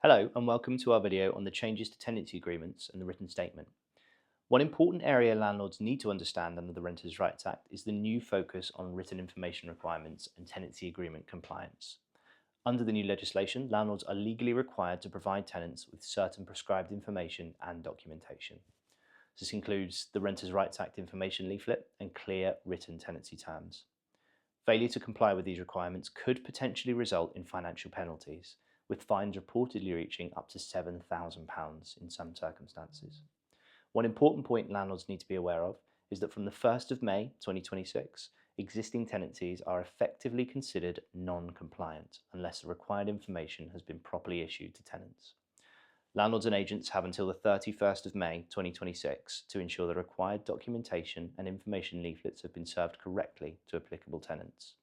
Hello and welcome to our video on the changes to tenancy agreements and the written statement. One important area landlords need to understand under the Renters' Rights Act is the new focus on written information requirements and tenancy agreement compliance. Under the new legislation, landlords are legally required to provide tenants with certain prescribed information and documentation. This includes the Renters' Rights Act information leaflet and clear written tenancy terms. Failure to comply with these requirements could potentially result in financial penalties, with fines reportedly reaching up to £7,000 in some circumstances. One important point landlords need to be aware of is that from the 1st of May 2026, existing tenancies are effectively considered non-compliant unless the required information has been properly issued to tenants. Landlords and agents have until the 31st of May 2026 to ensure the required documentation and information leaflets have been served correctly to applicable tenants.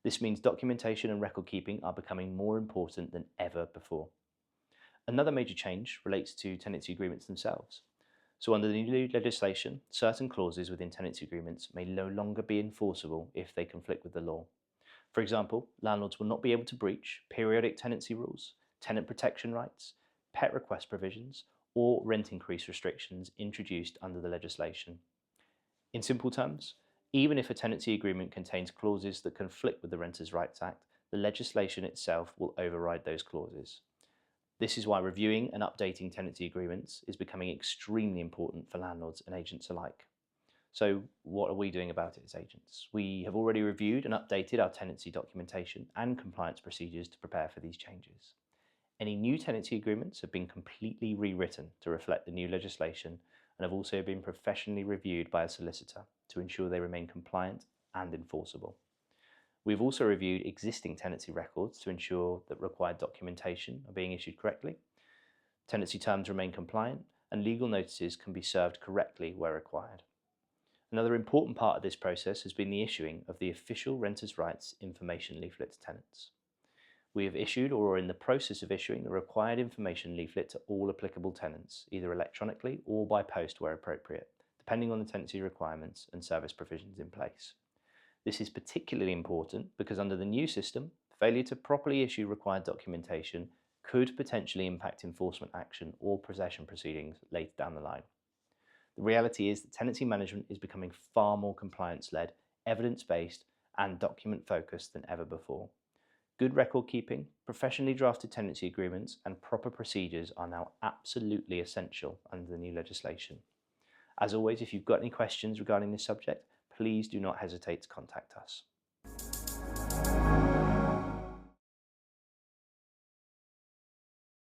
This means documentation and record keeping are becoming more important than ever before. Another major change relates to tenancy agreements themselves. So under the new legislation, certain clauses within tenancy agreements may no longer be enforceable if they conflict with the law. For example, landlords will not be able to breach periodic tenancy rules, tenant protection rights, pet request provisions, or rent increase restrictions introduced under the legislation. In simple terms, even if a tenancy agreement contains clauses that conflict with the Renters' Rights Act, the legislation itself will override those clauses. This is why reviewing and updating tenancy agreements is becoming extremely important for landlords and agents alike. So what are we doing about it as agents? We have already reviewed and updated our tenancy documentation and compliance procedures to prepare for these changes. Any new tenancy agreements have been completely rewritten to reflect the new legislation and have also been professionally reviewed by a solicitor to ensure they remain compliant and enforceable. We've also reviewed existing tenancy records to ensure that required documentation are being issued correctly, tenancy terms remain compliant, and legal notices can be served correctly where required. Another important part of this process has been the issuing of the official Renters' Rights information leaflet to tenants. We have issued or are in the process of issuing the required information leaflet to all applicable tenants, either electronically or by post where appropriate, depending on the tenancy requirements and service provisions in place. This is particularly important because under the new system, failure to properly issue required documentation could potentially impact enforcement action or possession proceedings later down the line. The reality is that tenancy management is becoming far more compliance-led, evidence-based, and document-focused than ever before. Good record keeping, professionally drafted tenancy agreements, and proper procedures are now absolutely essential under the new legislation. As always, if you've got any questions regarding this subject, please do not hesitate to contact us.